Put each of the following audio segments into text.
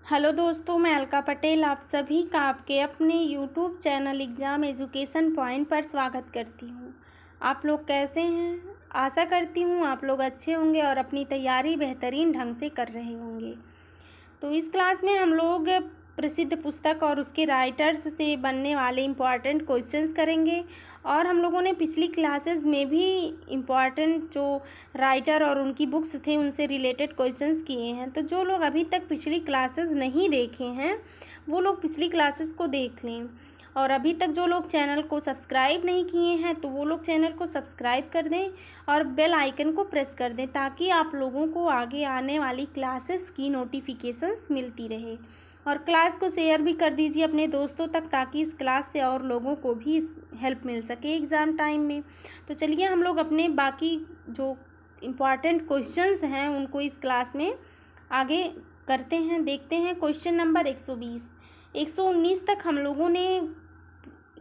Hello दोस्तों, मैं अलका पटेल आप सभी का आपके अपने YouTube channel exam education point पर स्वागत करती हूँ। आप लोग कैसे हैं? आशा करती हूँ आप लोग अच्छे होंगे और अपनी तैयारी बेहतरीन ढंग से कर रहे होंगे। तो इस क्लास में हम लोग प्रसिद्ध पुस्तक और उसके राइटर्स से बनने वाले इम्पॉर्टेंट क्वेश्चंस करेंगे। और हम लोगों ने पिछली क्लासेस में भी इम्पॉर्टेंट जो राइटर और उनकी बुक्स थे उनसे रिलेटेड क्वेश्चंस किए हैं। तो जो लोग अभी तक पिछली क्लासेस नहीं देखे हैं वो लोग पिछली क्लासेस को देख लें। और अभी तक जो लोग चैनल को सब्सक्राइब नहीं किए हैं तो वो लोग चैनल को सब्सक्राइब कर दें और बेल आइकन को प्रेस कर दें ताकि आप लोगों को आगे आने वाली क्लासेस की नोटिफिकेशंस मिलती रहे। और क्लास को शेयर भी कर दीजिए अपने दोस्तों तक ताकि इस क्लास से और लोगों को भी हेल्प मिल सके एग्ज़ाम टाइम में। तो चलिए हम लोग अपने बाकी जो इम्पॉर्टेंट क्वेश्चंस हैं उनको इस क्लास में आगे करते हैं। देखते हैं क्वेश्चन नंबर 120 119 तक हम लोगों ने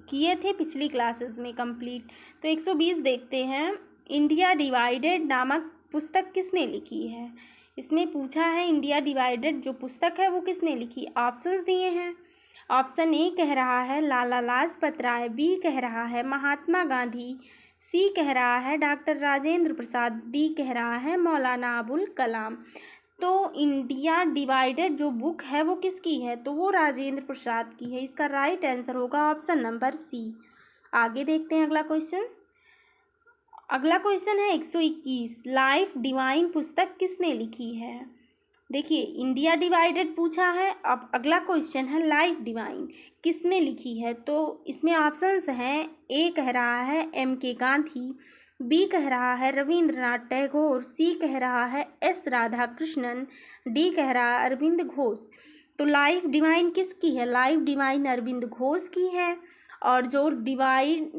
किए थे पिछली क्लासेस में कंप्लीट। तो 120 देखते हैं। इंडिया डिवाइडेड नामक पुस्तक किसने लिखी है? इसमें पूछा है इंडिया डिवाइडेड जो पुस्तक है वो किसने लिखी। ऑप्शंस दिए हैं। ऑप्शन ए कह रहा है लाला लाजपत राय, बी कह रहा है महात्मा गांधी, सी कह रहा है डॉक्टर राजेंद्र प्रसाद, डी कह रहा है मौलाना अबुल कलाम। तो इंडिया डिवाइडेड जो बुक है वो किसकी है? तो वो राजेंद्र प्रसाद की है। इसका राइट आंसर होगा ऑप्शन नंबर सी। आगे देखते हैं अगला क्वेश्चन। अगला क्वेश्चन है 121 लाइफ डिवाइन पुस्तक किसने लिखी है? देखिए इंडिया डिवाइडेड पूछा है, अब अगला क्वेश्चन है लाइफ डिवाइन किसने लिखी है। तो इसमें ऑप्शंस हैं। ए कह रहा है एम के गांधी, बी कह रहा है रविंद्रनाथ टैगोर, सी कह रहा है एस राधा कृष्णन, डी कह रहा है अरविंद घोष। तो लाइफ डिवाइन किसकी है? लाइफ डिवाइन अरविंद घोष की है। और जो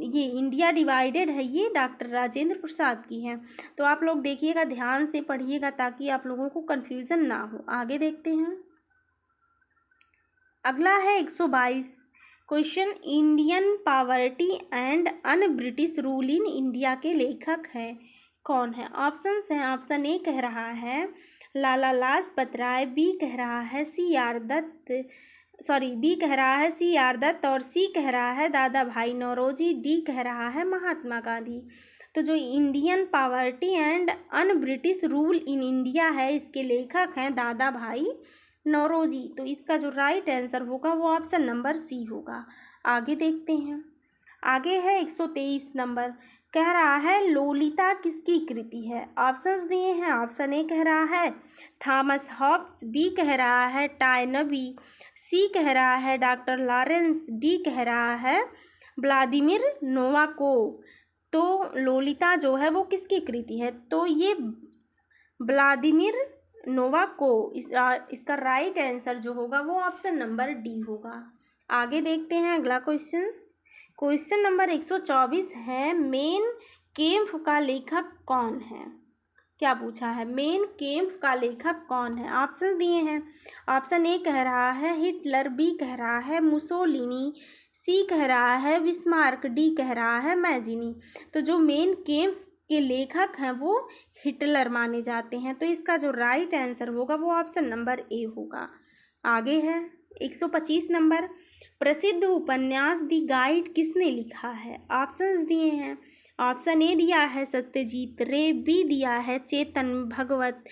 ये इंडिया डिवाइडेड है ये डॉक्टर राजेंद्र प्रसाद की है। तो आप लोग देखिएगा, ध्यान से पढ़िएगा ताकि आप लोगों को कन्फ्यूज़न ना हो। आगे देखते हैं। अगला है 122 question. Indian poverty and un British rule in India के लेखक हैं कौन है? ऑप्शंस हैं। ऑप्शन ए कह रहा है लाला लाजपत राय, बी कह रहा है बी कह रहा है सी आर दत्त और सी कह रहा है दादा भाई नौरोजी, डी कह रहा है महात्मा गांधी। तो जो Indian poverty and un British rule in India है इसके लेखक हैं दादा भाई नौरोजी। तो इसका जो राइट आंसर होगा वो ऑप्शन नंबर सी होगा। आगे देखते हैं। आगे है 123 नंबर। कह रहा है लोलिता किसकी कृति है? ऑप्शंस दिए हैं। ऑप्शन ए कह रहा है थॉमस हॉब्स, बी कह रहा है टायनबी, सी कह रहा है डॉक्टर लॉरेंस, डी कह रहा है व्लादिमीर नोवाकोव। तो लोलिता जो है वो किसकी कृति है? तो ये व्लादिमीर नोवाकोव। इसका राइट आंसर जो होगा वो ऑप्शन नंबर डी होगा। आगे देखते हैं अगला क्वेश्चन। क्वेश्चन नंबर 124 है मेन केम्प का लेखक कौन है? क्या पूछा है? मेन केम्प का लेखक कौन है? ऑप्शन दिए हैं। ऑप्शन ए कह रहा है हिटलर, बी कह रहा है मुसोलिनी, सी कह रहा है बिस्मार्क, डी कह रहा है मैजिनी। तो जो मेन केम्प के लेखक हैं वो हिटलर माने जाते हैं। तो इसका जो राइट आंसर होगा वो ऑप्शन नंबर ए होगा। आगे है 125 नंबर। प्रसिद्ध उपन्यास दी गाइड किसने लिखा है? ऑप्शंस दिए हैं। ऑप्शन ए दिया है सत्यजीत रे, बी दिया है चेतन भगवत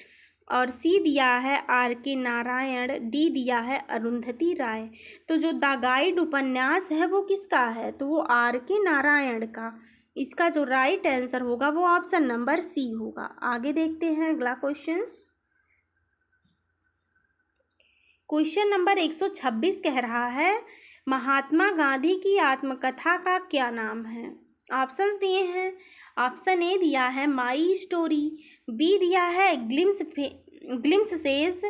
और सी दिया है आर के नारायण, डी दिया है अरुंधति राय। तो जो द गाइड उपन्यास है वो किसका है? तो वो आर के नारायण का। इसका जो राइट आंसर होगा वो ऑप्शन नंबर सी होगा। आगे देखते हैं अगला क्वेश्चन। क्वेश्चन नंबर 126 कह रहा है महात्मा गांधी की आत्मकथा का क्या नाम है? ऑप्शंस दिए हैं। ऑप्शन ए दिया है माई स्टोरी, बी दिया है ग्लिम्पसेस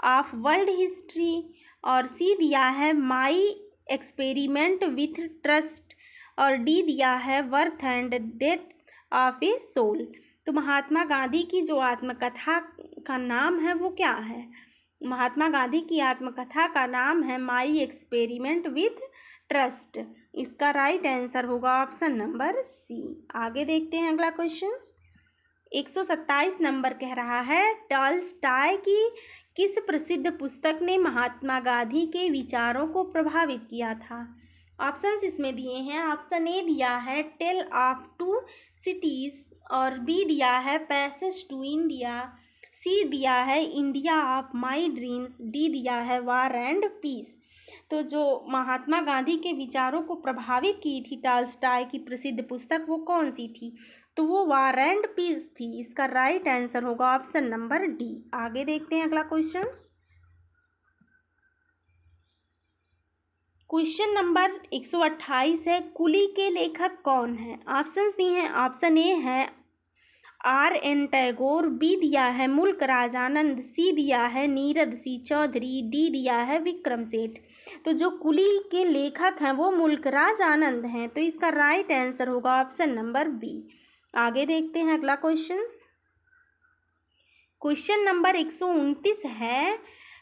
ऑफ वर्ल्ड हिस्ट्री और सी दिया है माई एक्सपेरिमेंट विथ ट्रस्ट और डी दिया है birth and death of a soul. तो महात्मा गांधी की जो आत्मकथा का नाम है वो क्या है? महात्मा गांधी की आत्मकथा का नाम है माई एक्सपेरिमेंट विथ ट्रस्ट। इसका राइट आंसर होगा ऑप्शन नंबर सी। आगे देखते हैं अगला क्वेश्चन। 127 नंबर कह रहा है, टॉल्स्टॉय की किस प्रसिद्ध पुस्तक ने महात्मा गांधी के विचारों को प्रभावित किया था? ऑप्शंस इसमें दिए हैं। ऑप्शन ए दिया है टेल ऑफ टू सिटीज, और बी दिया है पैसेज टू इंडिया, सी दिया है India of my dreams, D दिया है वार एंड पीस। तो जो महात्मा गांधी के विचारों को प्रभावित की थी टॉल्स्टॉय की प्रसिद्ध पुस्तक, वो कौन सी थी? तो वो वार एंड पीस थी। इसका राइट आंसर होगा ऑप्शन नंबर डी। आगे देखते हैं अगला क्वेश्चन नंबर 128 है, कुली के लेखक कौन है? ऑप्शंस दिए हैं। ऑप्शन ए है R.N. टैगोर, बी दिया है मुल्क राज आनंद, सी दिया है नीरद सी चौधरी, डी दिया है विक्रम सेठ। तो जो कुली के लेखक हैं वो मुल्क राज आनंद हैं, तो इसका राइट आंसर होगा ऑप्शन नंबर बी। आगे देखते हैं अगला क्वेश्चन नंबर 129 है,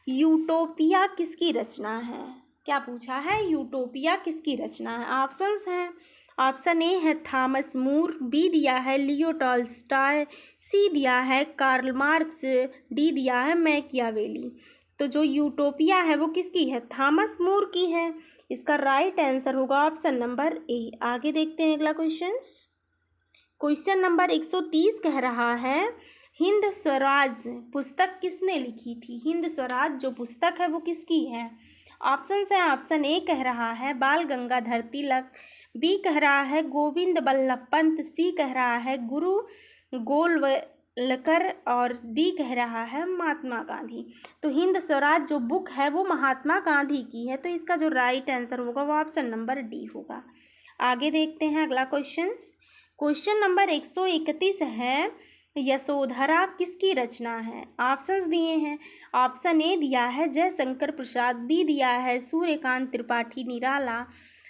यूटोपिया किसकी रचना है? क्या पूछा है? यूटोपिया किसकी रचना है? ऑप्शंस हैं। ऑप्शन ए है थॉमस मूर, बी दिया है लियो टॉल्स्टॉय, सी दिया है कार्ल मार्क्स, डी दिया है मैकियावेली। तो जो यूटोपिया है वो किसकी है? थॉमस मूर की है। इसका राइट आंसर होगा ऑप्शन नंबर ए। आगे देखते हैं अगला क्वेश्चन नंबर 130 कह रहा है, हिंद स्वराज पुस्तक किसने लिखी थी? हिंद स्वराज जो पुस्तक है वो किसकी है? ऑप्शन है। ऑप्शन ए कह रहा है बाल गंगाधर तिलक, बी कह रहा है गोविंद बल्लभ पंत, सी कह रहा है गुरु गोलवलकर, और डी कह रहा है महात्मा गांधी। तो हिंद स्वराज जो बुक है वो महात्मा गांधी की है, तो इसका जो राइट आंसर होगा वो ऑप्शन नंबर डी होगा। आगे देखते हैं अगला क्वेश्चन नंबर 131 है, यशोधरा किसकी रचना है? ऑप्शंस दिए हैं। ऑप्शन ए दिया है जयशंकर प्रसाद, बी दिया है सूर्यकांत त्रिपाठी निराला,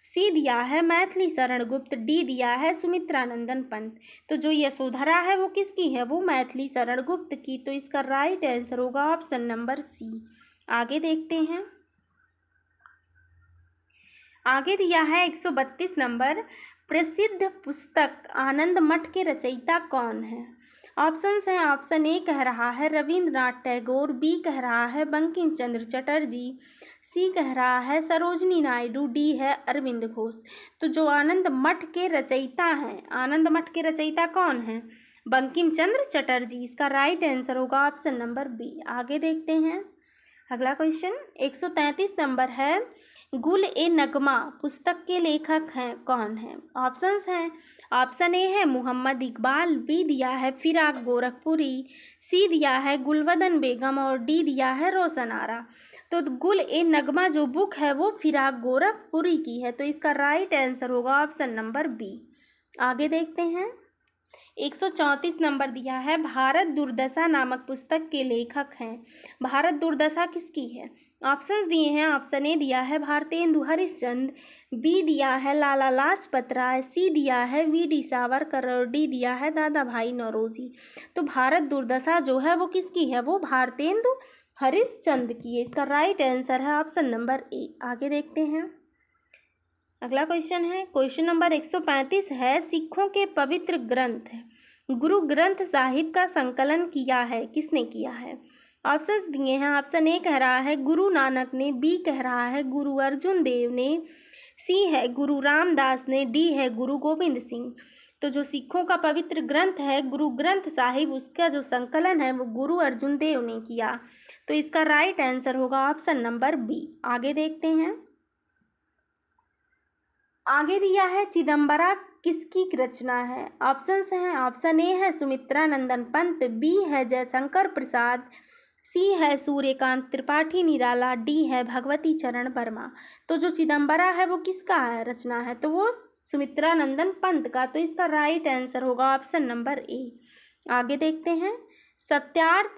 सी दिया है मैथिली शरण गुप्त, डी दिया है सुमित्रा नंदन पंत। तो जो यशोधरा है वो किसकी है? वो मैथिली शरण गुप्त की। तो इसका राइट आंसर होगा ऑप्शन नंबर सी। आगे देखते हैं। आगे दिया है 132 नंबर, प्रसिद्ध पुस्तक आनंद मठ के रचयिता कौन है? ऑप्शंस हैं। ऑप्शन ए कह रहा है रविंद्रनाथ टैगोर, बी कह रहा है बंकिम चंद्र चटर्जी, सी कह रहा है सरोजनी नायडू, डी है अरविंद घोष। तो जो आनंद मठ के रचयिता हैं, आनंद मठ के रचयिता कौन हैं? बंकिम चंद्र चटर्जी। इसका राइट आंसर होगा ऑप्शन नंबर बी। आगे देखते हैं अगला 133 नंबर है, गुल ए नगमा पुस्तक के लेखक हैं कौन है? ऑप्शंस हैं। ऑप्शन ए है मोहम्मद इकबाल, बी दिया है फिराक गोरखपुरी, सी दिया है गुलवदन बेगम, और डी दिया है रोशन आरा। तो गुल ए नगमा जो बुक है वो फिराक गोरखपुरी की है, तो इसका राइट आंसर होगा ऑप्शन नंबर बी। आगे देखते हैं 134 नंबर दिया है, भारत दुर्दशा नामक पुस्तक के लेखक हैं। भारत दुर्दशा किसकी है? ऑप्शंस दिए हैं। ऑप्शन ए दिया है भारतेंदु हरिश्चंद्र, बी दिया है लाला लाजपत राय, सी दिया है वी.डी. सावरकर, और डी दिया है दादा भाई नौरोजी। तो भारत दुर्दशा जो है वो किसकी है? वो भारतेंदु हरिश्चंद्र की है। इसका राइट आंसर है ऑप्शन नंबर ए। आगे देखते हैं अगला क्वेश्चन नंबर 135 है, सिखों के पवित्र ग्रंथ गुरु ग्रंथ साहिब का संकलन किया है किसने किया है? ऑप्शंस दिए हैं। ऑप्शन ए कह रहा है गुरु नानक ने, बी कह रहा है गुरु अर्जुन देव ने, सी है गुरु रामदास ने, डी है गुरु गोविंद सिंह। तो जो सिखों का पवित्र ग्रंथ है गुरु ग्रंथ साहिब, उसका जो संकलन है वो गुरु अर्जुन देव ने किया। तो इसका राइट आंसर होगा ऑप्शन नंबर बी। आगे देखते हैं। आगे दिया है चिदम्बरा किसकी रचना है? ऑप्शंस हैं। ऑप्शन ए है सुमित्रा नंदन पंत, बी है जयशंकर प्रसाद, सी है सूर्यकांत त्रिपाठी निराला, डी है भगवती चरण वर्मा। तो जो चिदम्बरा है वो किसका है रचना है? तो वो सुमित्रा नंदन पंत का। तो इसका राइट आंसर होगा ऑप्शन नंबर ए। आगे देखते हैं सत्यार्थ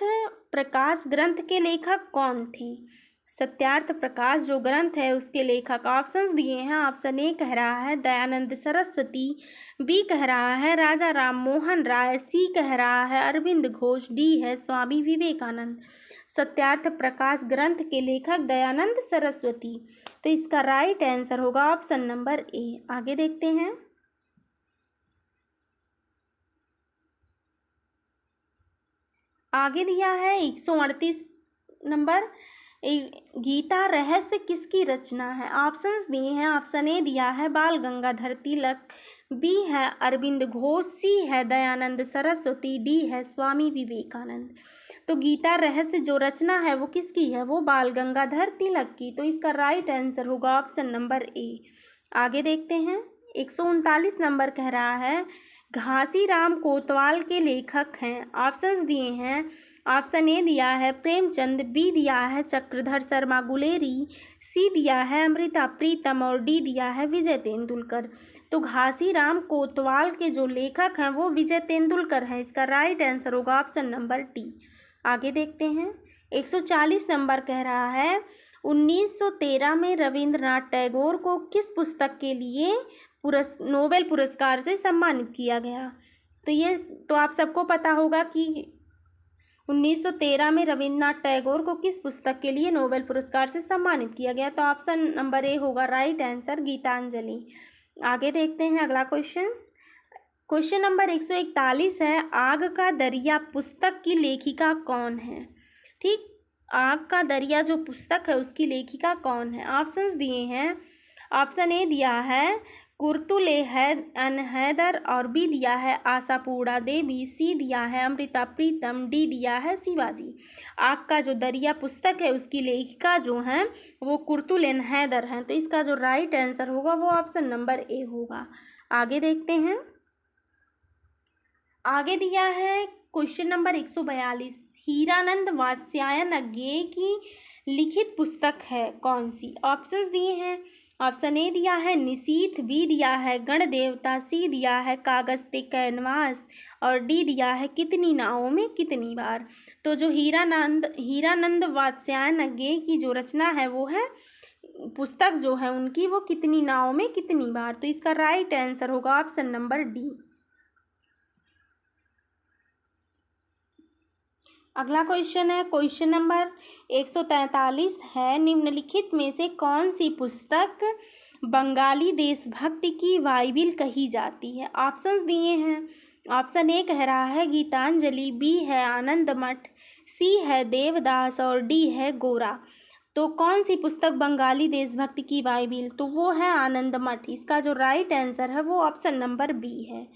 प्रकाश ग्रंथ के लेखक कौन थे? सत्यार्थ प्रकाश जो ग्रंथ है उसके लेखक ऑप्शंस दिए हैं। ऑप्शन ए कह रहा है दयानंद सरस्वती, बी कह रहा है राजा राम मोहन राय, सी कह रहा है अरविंद घोष, डी है स्वामी विवेकानंद। सत्यार्थ प्रकाश ग्रंथ के लेखक दयानंद सरस्वती। तो इसका राइट आंसर होगा ऑप्शन नंबर ए। आगे देखते हैं आगे दिया है 138 नंबर, गीता रहस्य किसकी रचना है? ऑप्शंस दिए हैं। ऑप्शन ए दिया है बाल गंगाधर तिलक, बी है अरविंद घोष, सी है दयानंद सरस्वती, डी है स्वामी विवेकानंद। तो गीता रहस्य जो रचना है वो किसकी है? वो बाल गंगाधर तिलक की। तो इसका राइट आंसर होगा ऑप्शन नंबर ए। आगे देखते हैं 139 नंबर कह रहा है घासीराम कोतवाल के लेखक हैं। ऑप्शंस दिए हैं। ऑप्शन ए दिया है प्रेमचंद, बी दिया है चक्रधर शर्मा गुलेरी, सी दिया है अमृता प्रीतम और डी दिया है विजय तेंदुलकर। तो घासीराम कोतवाल के जो लेखक हैं वो विजय तेंदुलकर हैं। इसका राइट आंसर होगा ऑप्शन नंबर डी। आगे देखते हैं 140 नंबर कह रहा है 1913 में रविंद्रनाथ टैगोर को किस पुस्तक के लिए नोबेल पुरस्कार से सम्मानित किया गया? तो ये तो आप सबको पता होगा कि 1913 में रविंद्रनाथ टैगोर को किस पुस्तक के लिए नोबेल पुरस्कार से सम्मानित किया गया? तो ऑप्शन नंबर ए होगा राइट आंसर, गीतांजलि। आगे देखते हैं अगला क्वेश्चन नंबर 141 है आग का दरिया पुस्तक की लेखिका कौन है? ठीक, आग का दरिया जो पुस्तक है उसकी लेखिका कौन है? ऑप्शंस दिए हैं। ऑप्शन ए दिया है कुर्तुले हैदर और बी दिया है आशापूर्णा देवी, सी दिया है अमृता प्रीतम, डी दिया है शिवाजी। आग का जो दरिया पुस्तक है उसकी लेखिका जो हैं वो कुर्तुलेन हैदर हैं। तो इसका जो राइट आंसर होगा वो ऑप्शन नंबर ए होगा। आगे देखते हैं, आगे दिया है क्वेश्चन नंबर 142 हीरानंद वात्स्यायन की लिखित पुस्तक है कौन सी? ऑप्शंस दिए हैं। ऑप्शन ए दिया है निशीथ, बी दिया है गणदेवता, सी दिया है कागज पे कैनवास और डी दिया है कितनी नावों में कितनी बार। तो जो हीरानंद वात्स्यायन की जो रचना है वो है पुस्तक जो है उनकी वो कितनी नावों में कितनी बार। तो इसका राइट आंसर होगा ऑप्शन नंबर डी। अगला क्वेश्चन है क्वेश्चन नंबर 143 है निम्नलिखित में से कौन सी पुस्तक बंगाली देशभक्ति की बाइबिल कही जाती है? ऑप्शंस दिए हैं। ऑप्शन ए कह रहा है गीतांजलि, बी है आनंद मठ, सी है देवदास और डी है गोरा। तो कौन सी पुस्तक बंगाली देशभक्ति की बाइबिल? तो वो है आनंद मठ। इसका जो राइट आंसर है वो ऑप्शन नंबर बी है।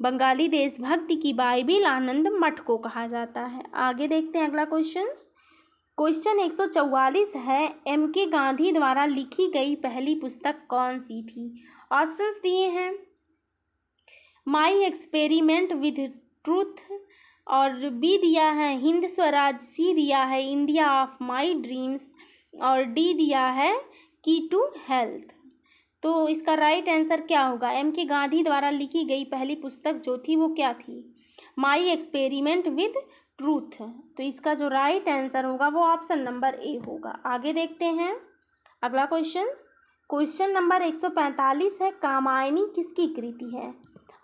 बंगाली देशभक्ति की बाइबिल आनंद मठ को कहा जाता है। आगे देखते हैं अगला क्वेश्चन 144 है एम के गांधी द्वारा लिखी गई पहली पुस्तक कौन सी थी? ऑप्शंस दिए हैं। माई एक्सपेरिमेंट विद ट्रूथ और बी दिया है हिंद स्वराज, सी दिया है इंडिया ऑफ माई ड्रीम्स और डी दिया है की टू हेल्थ। तो इसका राइट आंसर क्या होगा? एम के गांधी द्वारा लिखी गई पहली पुस्तक जो थी वो क्या थी? My experiment with truth. तो इसका जो राइट आंसर होगा वो ऑप्शन नंबर ए होगा। आगे देखते हैं अगला क्वेश्चन नंबर 145 है कामायनी किसकी कृति है?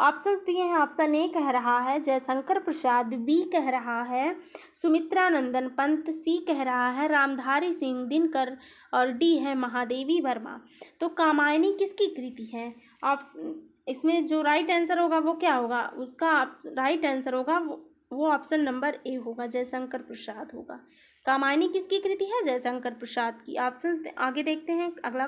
ऑप्शंस दिए हैं। ऑप्शन ए कह रहा है जयशंकर प्रसाद, बी कह रहा है सुमित्रा नंदन पंत, सी कह रहा है रामधारी सिंह दिनकर और डी है महादेवी वर्मा। तो कामायनी किसकी कृति है? इसमें जो राइट आंसर होगा वो क्या होगा? उसका राइट आंसर होगा वो ऑप्शन नंबर ए होगा, जयशंकर प्रसाद होगा। कामायनी किसकी कृति है? जयशंकर प्रसाद की। ऑप्शन आगे देखते हैं अगला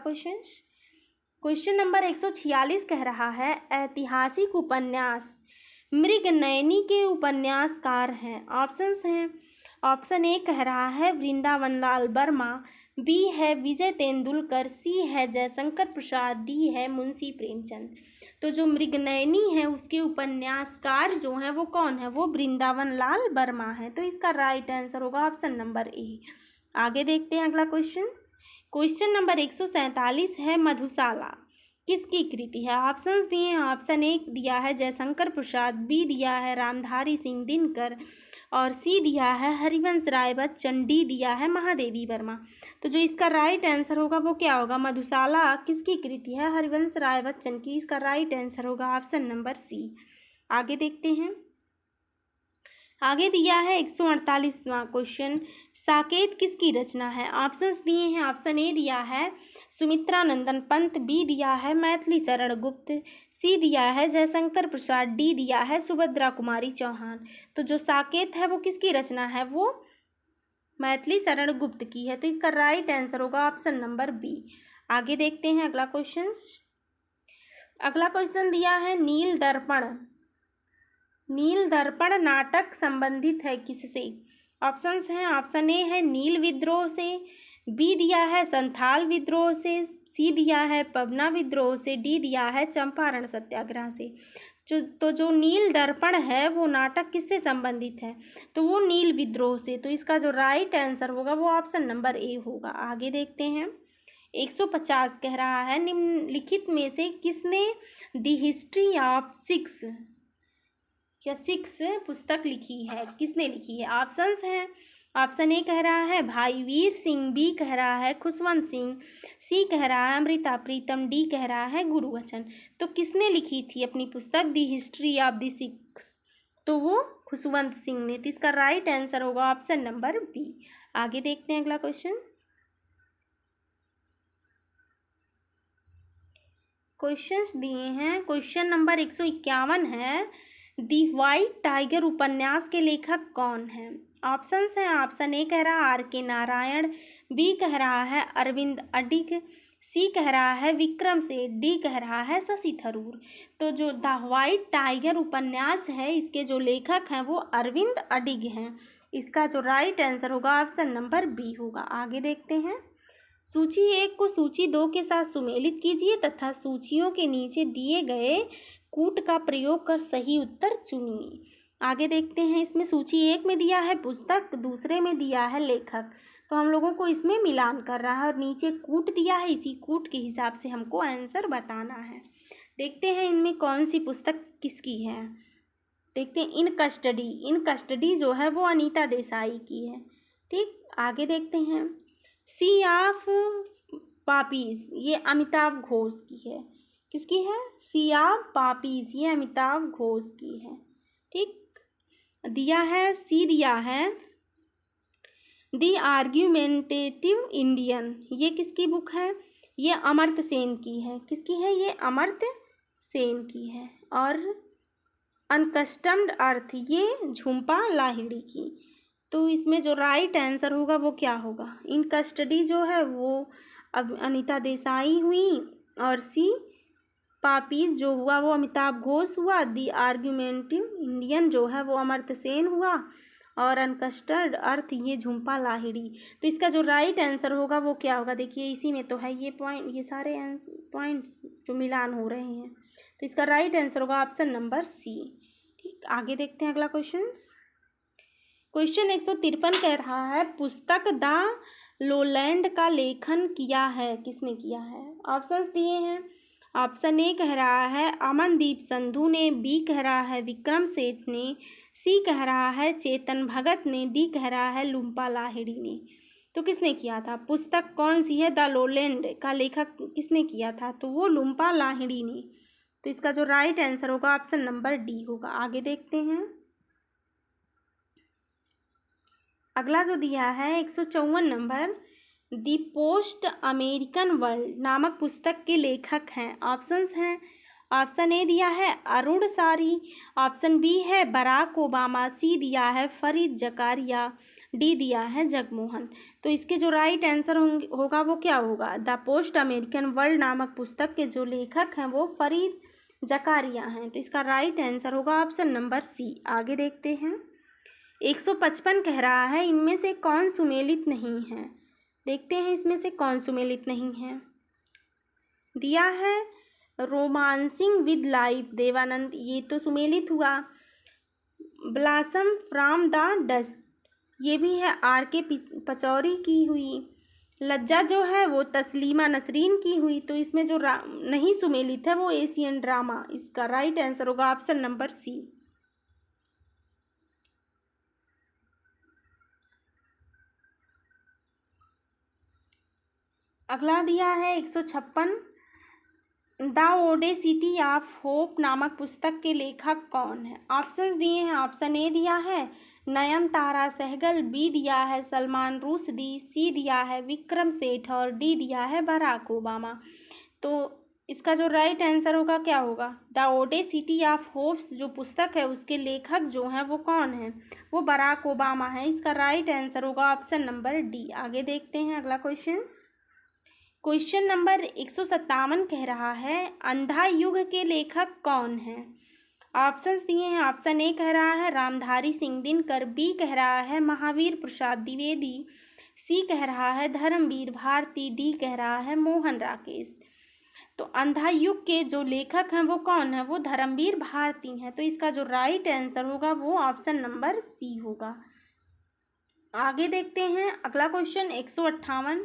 क्वेश्चन नंबर 146 कह रहा है ऐतिहासिक उपन्यास मृगनयनी के उपन्यासकार हैं। ऑप्शंस हैं। ऑप्शन ए कह रहा है वृंदावन लाल वर्मा, बी है विजय तेंदुलकर, सी है जयशंकर प्रसाद, डी है मुंशी प्रेमचंद। तो जो मृगनयनी है उसके उपन्यासकार जो हैं वो कौन है? वो वृंदावन लाल वर्मा है। तो इसका राइट आंसर होगा ऑप्शन नंबर ए। आगे देखते हैं अगला क्वेश्चन नंबर 147 है मधुशाला किसकी कृति है? ऑप्शंस दिए हैं। ऑप्शन ए दिया है जयशंकर प्रसाद, बी दिया है रामधारी सिंह दिनकर और सी दिया है हरिवंश राय बच्चन, डी दिया है महादेवी वर्मा। तो जो इसका राइट आंसर होगा वो क्या होगा? मधुशाला किसकी कृति है? हरिवंश राय बच्चन की। इसका राइट आंसर होगा ऑप्शन नंबर सी। आगे देखते हैं, आगे दिया है 148वां क्वेश्चन साकेत किसकी रचना है? ऑप्शंस दिए हैं। ऑप्शन ए दिया है सुमित्रा नंदन पंत, बी दिया है मैथिली शरण गुप्त, सी दिया है जयशंकर प्रसाद, डी दिया है सुभद्रा कुमारी चौहान। तो जो साकेत है वो किसकी रचना है, वो मैथिली शरण गुप्त की है। तो इसका राइट आंसर होगा ऑप्शन नंबर बी। आगे देखते हैं अगला क्वेश्चन। अगला क्वेश्चन दिया है नील दर्पण। नील दर्पण नाटक संबंधित है किससे? ऑप्शंस हैं, ऑप्शन ए है नील विद्रोह से, बी दिया है संथाल विद्रोह से, सी दिया है पवना विद्रोह से, डी दिया है चंपारण सत्याग्रह से। जो नील दर्पण है वो नाटक किससे संबंधित है, तो वो नील विद्रोह से। तो इसका जो राइट आंसर होगा वो ऑप्शन नंबर ए होगा। आगे देखते हैं 150 कह रहा है निम्नलिखित में से किसने द हिस्ट्री ऑफ सिक्स पुस्तक लिखी है, किसने लिखी है? ऑप्शंस हैं, ऑप्शन ए कह रहा है भाई वीर सिंह, बी कह रहा है खुशवंत सिंह, सी कह रहा है अमृता प्रीतम, डी कह रहा है गुरुवचन। तो किसने लिखी थी अपनी पुस्तक the history of the six, तो वो खुशवंत सिंह ने। तो इसका राइट आंसर होगा ऑप्शन नंबर बी। आगे देखते हैं अगला क्वेश्चंस दिए हैं। क्वेश्चन नंबर 151 है दी व्हाइट टाइगर उपन्यास के लेखक कौन है? ऑप्शंस हैं, ऑप्शन ए कह रहा है आर के नारायण, बी कह रहा है अरविंद अडिग, सी कह रहा है विक्रम सेठ, डी कह रहा है शशि थरूर। तो जो द व्हाइट टाइगर उपन्यास है इसके जो लेखक हैं वो अरविंद अडिग हैं। इसका जो राइट आंसर होगा ऑप्शन नंबर बी होगा। आगे देखते हैं सूची 1 को सूची 2 के साथ सुमेलित कीजिए तथा सूचियों के नीचे दिए गए कूट का प्रयोग कर सही उत्तर चुनिए। आगे देखते हैं, इसमें सूची 1 में दिया है पुस्तक, दूसरे में दिया है लेखक। तो हम लोगों को इसमें मिलान कर रहा है और नीचे कूट दिया है, इसी कूट के हिसाब से हमको आंसर बताना है। देखते हैं इनमें कौन सी पुस्तक किसकी है। देखते हैं इन कस्टडी जो है वो अनीता देसाई की है। ठीक, आगे देखते हैं सी ऑफ पापीज, ये अमिताभ घोष की है। किसकी है? सी ऑफ पापीज, ये अमिताभ घोष की है। ठीक, दिया है सी दिया है दी आर्ग्यूमेंटेटिव इंडियन, ये किसकी बुक है? ये अमर्त्य सेन की है। किसकी है? ये अमर्त्य सेन की है। और अनकस्टम्ड अर्थ, ये झुम्पा लाहिड़ी की। तो इसमें जो राइट आंसर होगा वो क्या होगा? इन कस्टडी जो है वो अब अनीता देसाई हुई और सी पापीज जो हुआ वो अमिताभ घोष हुआ, दी आर्ग्यूमेंटिव इंडियन जो है वो अमर्त्य सेन हुआ और अनकस्टर्ड अर्थ ये झुम्पा लाहिड़ी। तो इसका जो राइट आंसर होगा वो क्या होगा? देखिए इसी में तो है ये पॉइंट, ये सारे पॉइंट्स जो मिलान हो रहे हैं। तो इसका राइट आंसर होगा ऑप्शन नंबर सी। ठीक, आगे देखते हैं अगला क्वेश्चन 153 कह रहा है पुस्तक द लोलैंड का लेखन किया है, किसने किया है? ऑप्शंस दिए हैं, ऑप्शन ए कह रहा है अमनदीप संधू ने, बी कह रहा है विक्रम सेठ ने, सी कह रहा है चेतन भगत ने, डी कह रहा है लुम्पा लाहिड़ी ने। तो किसने किया था? पुस्तक कौन सी है? द लोलैंड का लेखक किसने किया था? तो वो लुम्पा लाहिड़ी ने। तो इसका जो राइट आंसर होगा ऑप्शन नंबर डी होगा। आगे देखते हैं अगला जो दिया है 154 नंबर दी पोस्ट अमेरिकन वर्ल्ड नामक पुस्तक के लेखक हैं। ऑप्शंस हैं, ऑप्शन ए दिया है अरुण सारी, ऑप्शन बी है बराक ओबामा, सी दिया है फरीद जकारिया, डी दिया है जगमोहन। तो इसके जो राइट आंसर होगा वो क्या होगा? द पोस्ट अमेरिकन वर्ल्ड नामक पुस्तक के जो लेखक हैं वो फरीद जकारिया हैं। तो इसका राइट आंसर होगा ऑप्शन नंबर सी। आगे देखते हैं 155 कह रहा है इनमें से कौन सुमेलित नहीं है। देखते हैं इसमें से कौन सुमेलित नहीं है। दिया है रोमांसिंग विद लाइफ देवानंद, ये तो सुमेलित हुआ। ब्लासम फ्रॉम द डस्ट, ये भी है आर के पचौरी की हुई। लज्जा जो है वो तस्लीमा नसरीन की हुई। तो इसमें जो नहीं सुमेलित है वो एशियन ड्रामा। इसका राइट आंसर होगा ऑप्शन नंबर सी। अगला दिया है 156 द ओडेसिटी ऑफ होप नामक पुस्तक के लेखक कौन है। ऑप्शंस दिए हैं, ऑप्शन ए दिया है नयनतारा सहगल, बी दिया है सलमान रुश्दी, सी दिया है विक्रम सेठ और डी दिया है बराक ओबामा। तो इसका जो राइट आंसर होगा क्या होगा? द ओडेसिटी ऑफ होप्स जो पुस्तक है उसके लेखक जो हैं वो कौन हैं? वो बराक ओबामा है। इसका राइट आंसर होगा ऑप्शन नंबर डी। आगे देखते हैं अगला क्वेश्चन नंबर 157 कह रहा है अंधा युग के लेखक कौन हैं? ऑप्शंस दिए हैं। ऑप्शन ए कह रहा है रामधारी सिंह दिनकर, बी कह रहा है महावीर प्रसाद द्विवेदी, सी कह रहा है धर्मवीर भारती, डी कह रहा है मोहन राकेश। तो अंधा युग के जो लेखक हैं वो कौन है? वो धर्मवीर भारती हैं। तो इसका जो राइट आंसर होगा वो ऑप्शन नंबर सी होगा। आगे देखते हैं अगला क्वेश्चन 158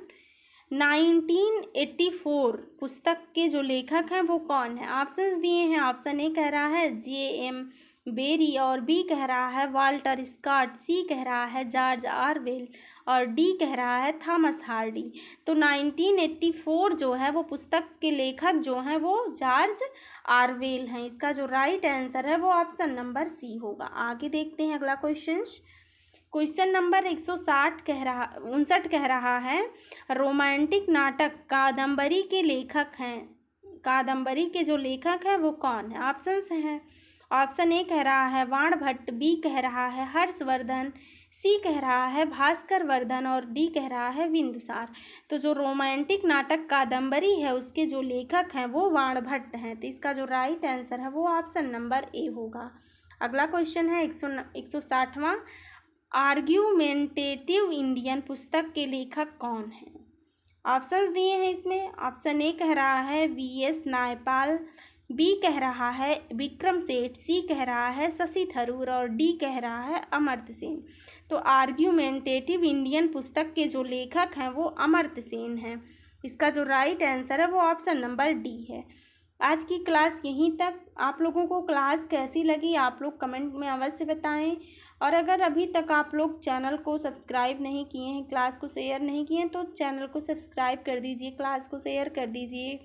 1984 पुस्तक के जो लेखक हैं वो कौन है? ऑप्शंस दिए हैं। ऑप्शन ए कह रहा है J.M. बेरी और बी कह रहा है वाल्टर स्कॉट, सी कह रहा है जॉर्ज ऑरवेल और डी कह रहा है थॉमस हार्डी। तो 1984 जो है वो पुस्तक के लेखक जो हैं वो जॉर्ज ऑरवेल हैं। इसका जो राइट आंसर है वो ऑप्शन नंबर सी होगा। आगे देखते हैं अगला क्वेश्चन नंबर 159 कह रहा है रोमांटिक नाटक कादम्बरी के लेखक हैं। कादम्बरी के जो लेखक हैं वो कौन है? ऑप्शंस हैं। ऑप्शन ए कह रहा है बाणभट्ट, बी कह रहा है हर्षवर्धन, सी कह रहा है भास्कर वर्धन और डी कह रहा है बिंदुसार। तो जो रोमांटिक नाटक कादम्बरी है उसके जो लेखक हैं वो बाणभट्ट हैं। तो इसका जो राइट आंसर है वो ऑप्शन नंबर ए होगा। अगला क्वेश्चन है 160वां आर्ग्यूमेंटेटिव इंडियन पुस्तक के लेखक कौन हैं? ऑप्शंस दिए हैं इसमें। ऑप्शन ए कह रहा है V.S. नायपाल, बी कह रहा है विक्रम सेठ, सी कह रहा है शशि थरूर और डी कह रहा है अमर्त्य सेन। तो आर्ग्यूमेंटेटिव इंडियन पुस्तक के जो लेखक हैं वो अमर्त्य सेन हैं। इसका जो राइट आंसर है वो ऑप्शन नंबर डी है। आज की क्लास यहीं तक। आप लोगों को क्लास कैसी लगी आप लोग कमेंट में अवश्य बताएं। और अगर अभी तक आप लोग चैनल को सब्सक्राइब नहीं किए हैं, क्लास को शेयर नहीं किए हैं, तो चैनल को सब्सक्राइब कर दीजिए, क्लास को शेयर कर दीजिए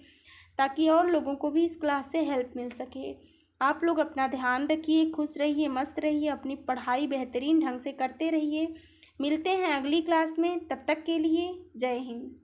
ताकि और लोगों को भी इस क्लास से हेल्प मिल सके। आप लोग अपना ध्यान रखिए, खुश रहिए, मस्त रहिए, अपनी पढ़ाई बेहतरीन ढंग से करते रहिए। मिलते हैं अगली क्लास में, तब तक के लिए जय हिंद।